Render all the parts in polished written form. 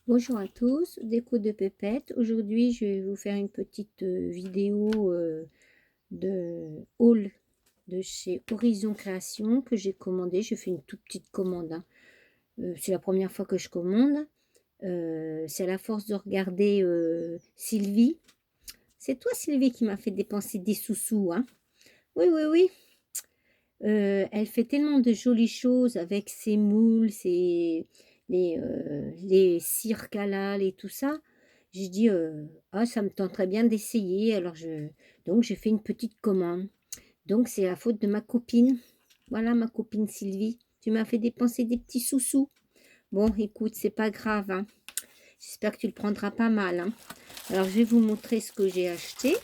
Bonjour à tous, Déco de Pépette. Aujourd'hui, je vais vous faire une petite vidéo de haul de chez Horizon Création que j'ai commandé. Je fais une toute petite commande, hein. C'est la première fois que je commande. C'est à la force de regarder Sylvie. C'est toi, Sylvie, qui m'a fait dépenser des sous-sous, hein? Oui, oui, oui. Elle fait tellement de jolies choses avec ses moules, les cires halal et tout ça. J'ai dit, «Ah, ça me tenterait bien d'essayer». Donc j'ai fait une petite commande. Donc c'est la faute de ma copine. Voilà, ma copine Sylvie. Tu m'as fait dépenser des petits sous-sous. Bon, écoute, c'est pas grave, hein. J'espère que tu le prendras pas mal, hein. Alors je vais vous montrer ce que j'ai acheté.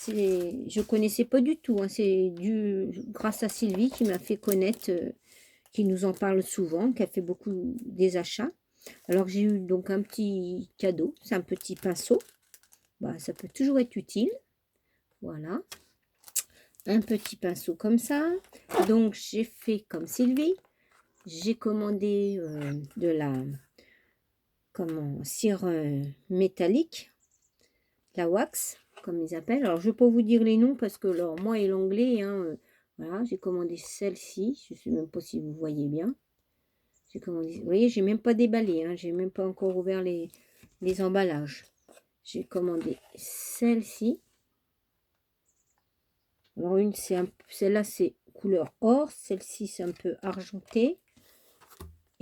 Je connaissais pas du tout, hein. Grâce à Sylvie qui m'a fait connaître, qui nous en parle souvent, qui a fait beaucoup des achats. Alors j'ai eu donc un petit cadeau, c'est un petit pinceau. Bah, ça peut toujours être utile. Voilà, un petit pinceau comme ça. Donc j'ai fait comme Sylvie. J'ai commandé de la cire métallique, la wax, comme ils appellent. Alors je ne vais pas vous dire les noms parce que alors, moi et l'anglais, hein, voilà, j'ai commandé celle-ci. Je ne sais même pas si vous voyez bien. J'ai commandé, vous voyez, j'ai même pas déballé, hein, j'ai même pas encore ouvert les emballages. J'ai commandé celle-ci. Alors celle-là c'est couleur or, celle-ci c'est un peu argenté.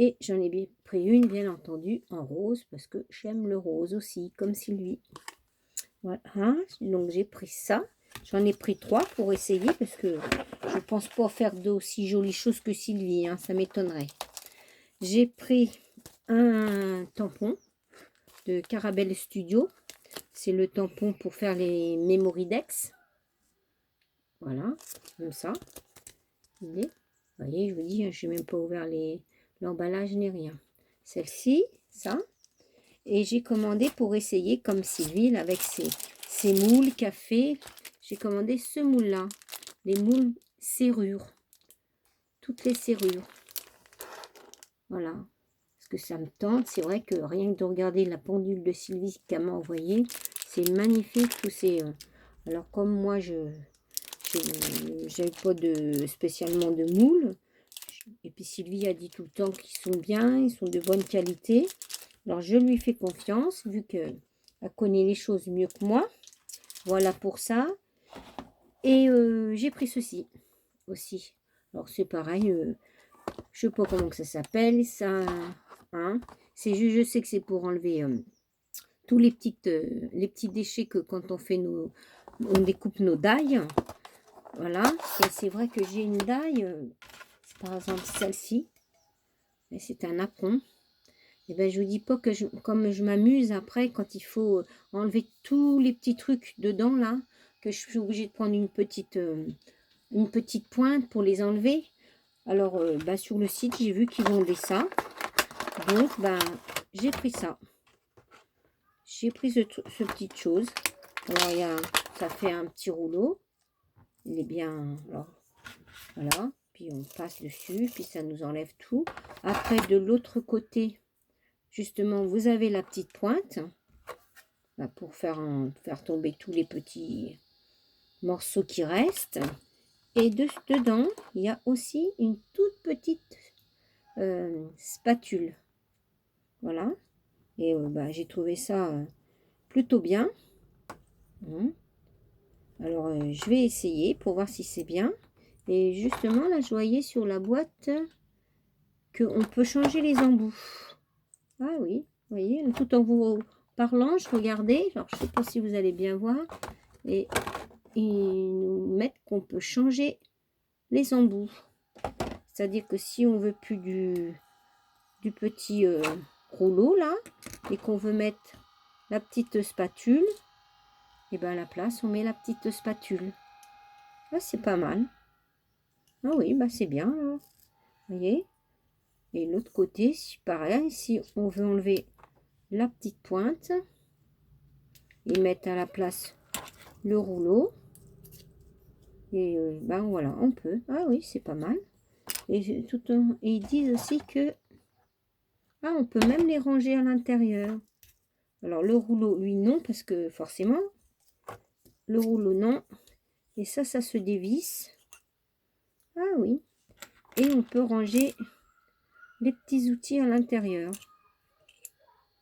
Et j'en ai bien pris une, bien entendu, en rose, parce que j'aime le rose aussi, comme Sylvie. Voilà, donc j'ai pris ça. J'en ai pris 3 pour essayer, parce que je pense pas faire d'aussi jolies choses que Sylvie, hein, ça m'étonnerait. J'ai pris un tampon de Carabelle Studio. C'est le tampon pour faire les Memoridex. Voilà, comme ça. Vous voyez, je vous dis, je n'ai même pas ouvert l'emballage ni rien. Celle-ci, ça. Et j'ai commandé pour essayer, comme Sylvie, avec ses moules café. J'ai commandé ce moule-là. Les moules serrures. Toutes les serrures. Voilà. Parce que ça me tente. C'est vrai que rien que de regarder la pendule de Sylvie qu'elle m'a envoyée, c'est magnifique. Tous ces, alors comme moi, je n'avais pas spécialement de moules. Et puis Sylvie a dit tout le temps qu'ils sont bien, ils sont de bonne qualité. Alors je lui fais confiance, vu qu'elle connaît les choses mieux que moi. Voilà pour ça. Et j'ai pris ceci aussi. Alors c'est pareil, je sais pas comment que ça s'appelle, ça, hein. C'est juste, je sais que c'est pour enlever tous les petits déchets que quand on découpe nos dailles. Voilà. Et c'est vrai que j'ai une daille, par exemple celle-ci. C'est un apron. Et ben je vous dis pas que comme je m'amuse après quand il faut enlever tous les petits trucs dedans là, que je suis obligée de prendre une petite pointe pour les enlever. Alors bah, sur le site j'ai vu qu'ils vendaient ça, donc bah, j'ai pris ça. J'ai pris ce petite chose. Alors ça fait un petit rouleau. Il est bien. Alors voilà. Puis on passe dessus, puis ça nous enlève tout. Après de l'autre côté, justement, vous avez la petite pointe. Pour faire tomber tous les petits morceaux qui restent. Et dedans, il y a aussi une toute petite spatule. Voilà. Et bah, j'ai trouvé ça plutôt bien. Alors, je vais essayer pour voir si c'est bien. Et justement, là, je voyais sur la boîte qu'on peut changer les embouts. Ah oui, vous voyez, tout en vous parlant, je regardais. Alors, je ne sais pas si vous allez bien voir. Et ils nous mettent qu'on peut changer les embouts. C'est-à-dire que si on veut plus du petit rouleau là, et qu'on veut mettre la petite spatule, et bien à la place, on met la petite spatule. Là, c'est pas mal. Ah oui, bah c'est bien. Vous voyez. Et l'autre côté, pareil, si on veut enlever la petite pointe et mettre à la place le rouleau, et ben voilà, on peut. Ah oui, c'est pas mal. Et ils disent aussi que Ah, on peut même les ranger à l'intérieur. Alors, le rouleau, lui, non, parce que forcément, le rouleau, non. Et ça se dévisse. Ah oui. Et on peut ranger les petits outils à l'intérieur.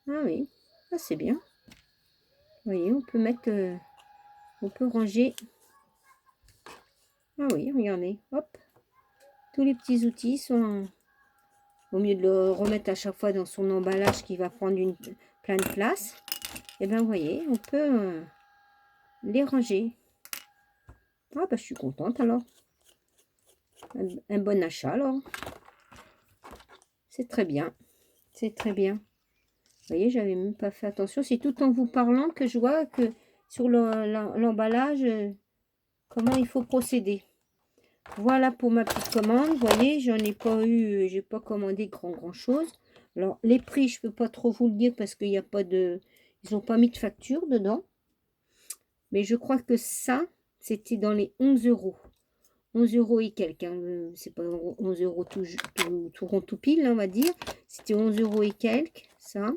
Ah oui, ça c'est bien. Vous voyez, on peut mettre, on peut ranger. Ah oui, regardez, hop. Tous les petits outils sont, au mieux de le remettre à chaque fois dans son emballage qui va prendre plein de place. Et bien, vous voyez, on peut les ranger. Ah bah, je suis contente alors. Un bon achat alors. C'est très bien. C'est très bien. Vous voyez, j'avais même pas fait attention. C'est tout en vous parlant que je vois que sur l'emballage, comment il faut procéder. Voilà pour ma petite commande. Vous voyez, j'en ai pas eu, j'ai pas commandé grand chose. Alors, les prix, je peux pas trop vous le dire parce qu'il n'y a pas de... Ils n'ont pas mis de facture dedans. Mais je crois que ça, c'était dans les 11 euros. 11 euros et quelques. Hein. C'est pas 11 euros tout rond, tout pile, on va dire. C'était 11 euros et quelques, ça.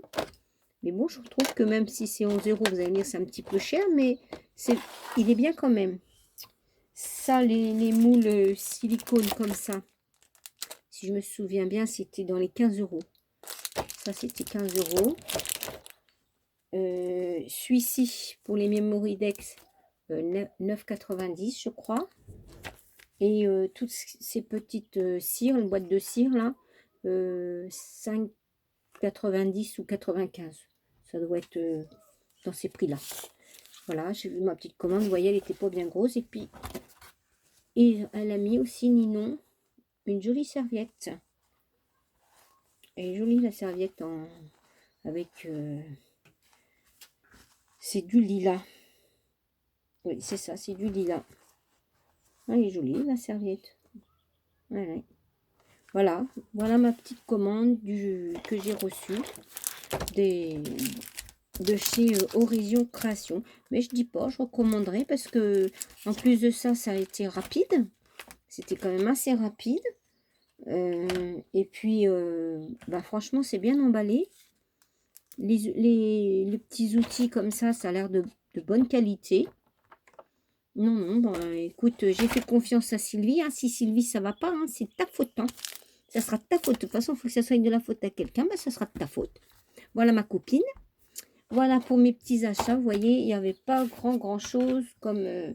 Mais bon, je trouve que même si c'est 11 euros, vous allez dire c'est un petit peu cher, mais il est bien quand même. Ça, les moules silicone comme ça, si je me souviens bien, c'était dans les 15 euros. Ça, c'était 15 euros. Celui-ci, pour les Memoridex, 9,90 je crois. Et toutes ces petites cires, une boîte de cire là, 5,90 ou 95. Ça doit être dans ces prix-là. Voilà, j'ai vu ma petite commande. Vous voyez, elle n'était pas bien grosse. Et puis, elle a mis aussi, Ninon, une jolie serviette. Elle est jolie la serviette avec... c'est du lilas. Oui, c'est ça, c'est du lilas. Elle est jolie la serviette. Voilà. Voilà, voilà ma petite commande que j'ai reçue de chez Horizon Création. Mais je dis pas, je recommanderais parce que en plus de ça, ça a été rapide. C'était quand même assez rapide. Et puis, bah, franchement, c'est bien emballé. Les petits outils comme ça a l'air de bonne qualité. Non, non, bah, écoute, j'ai fait confiance à Sylvie. Hein. Si Sylvie, ça va pas, hein, c'est ta faute. Hein. Ça sera de ta faute. De toute façon, il faut que ça soit de la faute à quelqu'un. Bah, ça sera de ta faute. Voilà ma copine. Voilà pour mes petits achats. Vous voyez, il n'y avait pas grand chose comme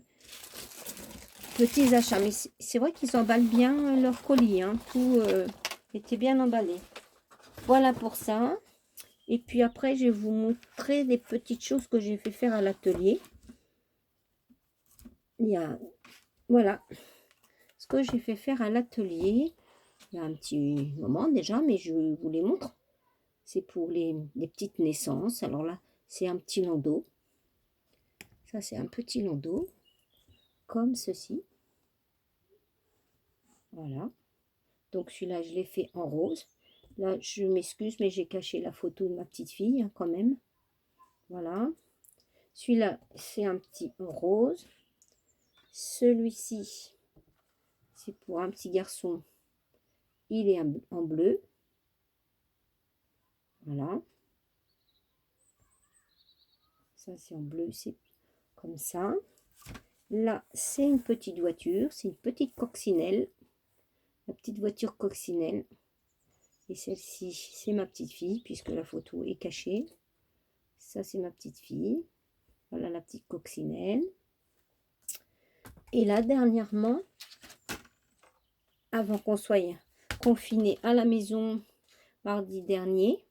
petits achats. Mais c'est vrai qu'ils emballent bien leur colis. Hein. Tout était bien emballé. Voilà pour ça. Et puis après, je vais vous montrer des petites choses que j'ai fait faire à l'atelier. Il y a, voilà, ce que j'ai fait faire à l'atelier. Il y a un petit moment déjà, mais je vous les montre. C'est pour les petites naissances. Alors là, c'est un petit landau. Ça, c'est un petit landau, comme ceci. Voilà. Donc celui-là, je l'ai fait en rose. Là, je m'excuse, mais j'ai caché la photo de ma petite fille, hein, quand même. Voilà. Celui-là, c'est un petit en rose. Celui-ci, c'est pour un petit garçon. Il est en bleu. Voilà. Ça, c'est en bleu, c'est comme ça. Là, c'est une petite voiture. C'est une petite coccinelle. La petite voiture coccinelle. Et celle-ci, c'est ma petite fille, puisque la photo est cachée. Ça, c'est ma petite fille. Voilà la petite coccinelle. Et là, dernièrement, avant qu'on soit confinés à la maison mardi dernier,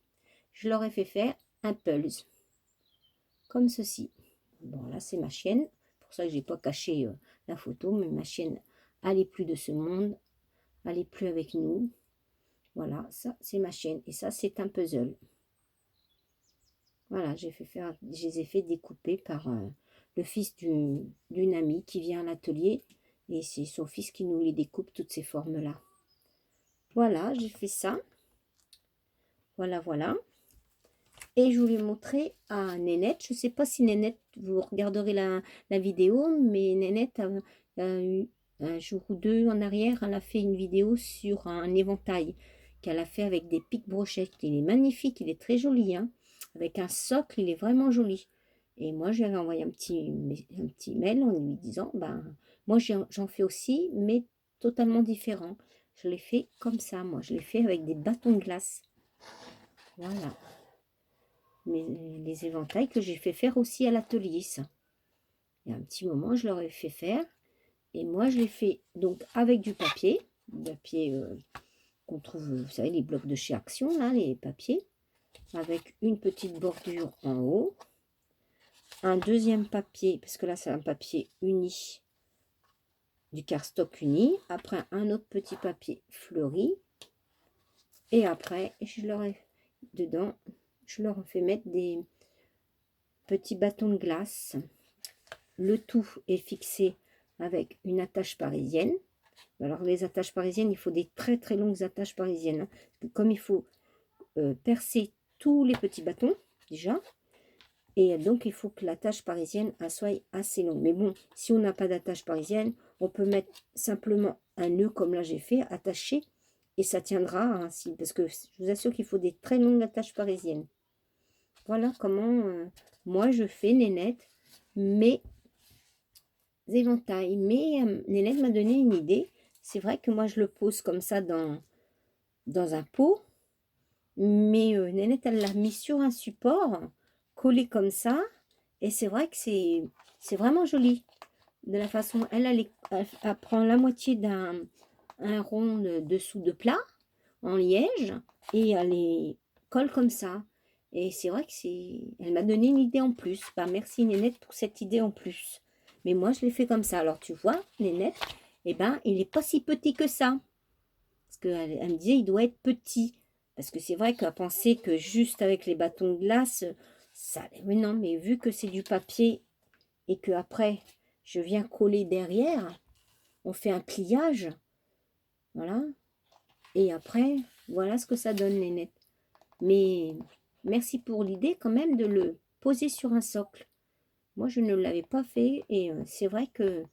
je leur ai fait faire un pulse. Comme ceci. Bon, là, c'est ma chienne. Pour ça que j'ai pas caché la photo. Mais ma chienne, elle n'est plus de ce monde. Elle n'est plus avec nous. Voilà, ça, c'est ma chienne. Et ça, c'est un puzzle. Voilà, je les ai fait découper par le fils d'une amie qui vient à l'atelier. Et c'est son fils qui nous les découpe, toutes ces formes-là. Voilà, j'ai fait ça. Voilà, voilà. Et je voulais montrer à Nénette. Je ne sais pas si Nénette, vous regarderez la vidéo, mais Nénette a eu un jour ou deux en arrière, elle a fait une vidéo sur un éventail qu'elle a fait avec des pics brochettes. Il est magnifique, il est très joli, hein. Avec un socle, il est vraiment joli. Et moi, je lui ai envoyé un petit mail en lui disant, ben, moi j'en fais aussi, mais totalement différent. Je l'ai fait comme ça, moi. Je l'ai fait avec des bâtons de glace. Voilà. Mais les éventails que j'ai fait faire aussi à l'atelier, ça. Il y a un petit moment, je leur ai fait faire. Et moi, je l'ai fait donc avec du papier qu'on trouve, vous savez, les blocs de chez Action, là, les papiers, avec une petite bordure en haut, un deuxième papier, parce que là, c'est un papier uni, du cardstock uni, après un autre petit papier fleuri, et après, dedans, je leur ai fait mettre des petits bâtons de glace. Le tout est fixé avec une attache parisienne. Alors les attaches parisiennes, il faut des très très longues attaches parisiennes, hein. Comme il faut percer tous les petits bâtons déjà, et donc il faut que l'attache parisienne soit assez longue. Mais bon, si on n'a pas d'attache parisienne, on peut mettre simplement un nœud comme là j'ai fait, attaché, et ça tiendra ainsi, parce que je vous assure qu'il faut des très longues attaches parisiennes. Voilà comment moi je fais, Nénette, mes éventails. Mais Nénette m'a donné une idée. C'est vrai que moi je le pose comme ça dans un pot, mais Nénette elle l'a mis sur un support collé comme ça, et c'est vrai que c'est vraiment joli de la façon elle prend la moitié d'un rond dessous de plat en liège et elle les colle comme ça, et c'est vrai que elle m'a donné une idée en plus. Bah, merci Nénette pour cette idée en plus, mais moi je l'ai fait comme ça. Alors tu vois Nénette, eh ben il est pas si petit que ça, parce qu'elle me disait il doit être petit, parce que c'est vrai qu'elle pensait que juste avec les bâtons de glace ça, mais non, mais vu que c'est du papier et que après je viens coller derrière, on fait un pliage, voilà, et après voilà ce que ça donne les nettes. Mais merci pour l'idée quand même de le poser sur un socle. Moi je ne l'avais pas fait, et c'est vrai que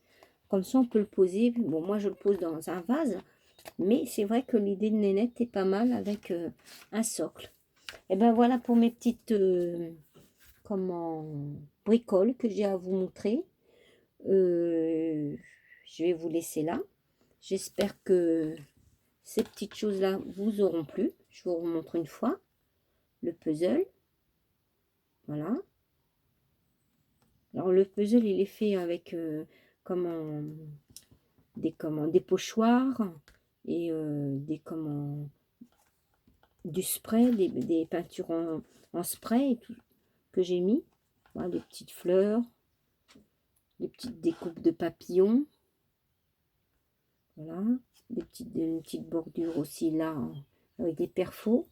comme ça on peut le poser. Bon, moi je le pose dans un vase, mais c'est vrai que l'idée de Nénette est pas mal avec un socle. Et ben voilà pour mes petites bricoles que j'ai à vous montrer. Je vais vous laisser là. J'espère que ces petites choses-là vous auront plu. Je vous remontre une fois le puzzle. Voilà. Alors le puzzle, il est fait avec des pochoirs et du spray, des peintures en spray et tout, que j'ai mis. Voilà, des petites fleurs, des petites découpes de papillons. Voilà, une petite bordure aussi là, avec des perfos.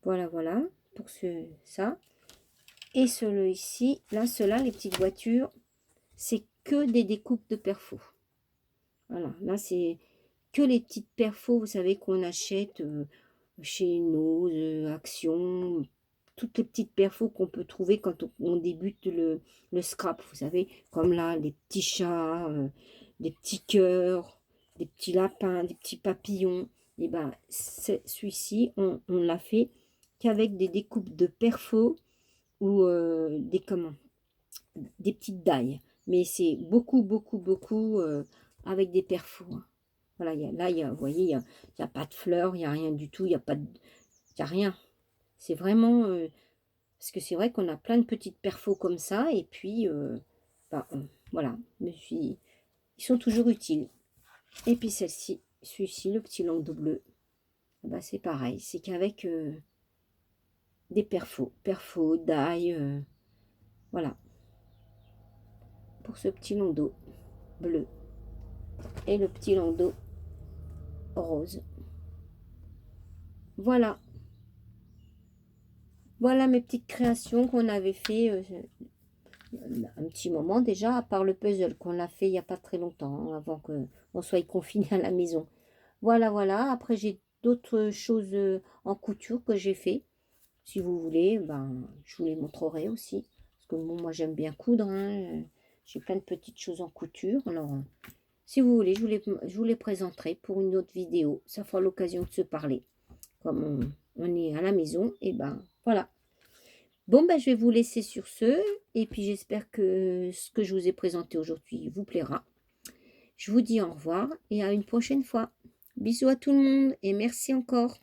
Voilà, voilà, pour ça. Et celui ici, là, ceux-là, les petites voitures, c'est que des découpes de perfos. Voilà, là, c'est que les petites perfos, vous savez, qu'on achète chez nos Action, toutes les petites perfos qu'on peut trouver quand on débute le scrap, vous savez, comme là, les petits chats, des petits cœurs, des petits lapins, des petits papillons. Et ben, celui-ci, on l'a fait qu'avec des découpes de perfos ou des petites dailles. Mais c'est beaucoup, beaucoup, beaucoup avec des perfos, hein. Voilà, vous voyez, il y a pas de fleurs, il n'y a rien du tout, il y a rien. C'est vraiment, parce que c'est vrai qu'on a plein de petites perfos comme ça, et puis, voilà, ils sont toujours utiles. Et puis celui-ci, le petit landau bleu, bah, c'est pareil, c'est qu'avec des perfos, d'ail, voilà, pour ce petit landau bleu et le petit landau rose. Voilà, voilà mes petites créations qu'on avait fait un petit moment déjà, à part le puzzle qu'on a fait il n'y a pas très longtemps, hein, avant qu'on soit confiné à la maison. Voilà, voilà. Après, j'ai d'autres choses en couture que j'ai fait. Si vous voulez, ben, je vous les montrerai aussi. Parce que bon, moi, j'aime bien coudre, hein. J'ai plein de petites choses en couture. Alors, Si vous voulez, je vous les présenterai pour une autre vidéo. Ça fera l'occasion de se parler. Comme on est à la maison, et ben voilà. Bon, ben, je vais vous laisser sur ce. Et puis, j'espère que ce que je vous ai présenté aujourd'hui vous plaira. Je vous dis au revoir et à une prochaine fois. Bisous à tout le monde et merci encore.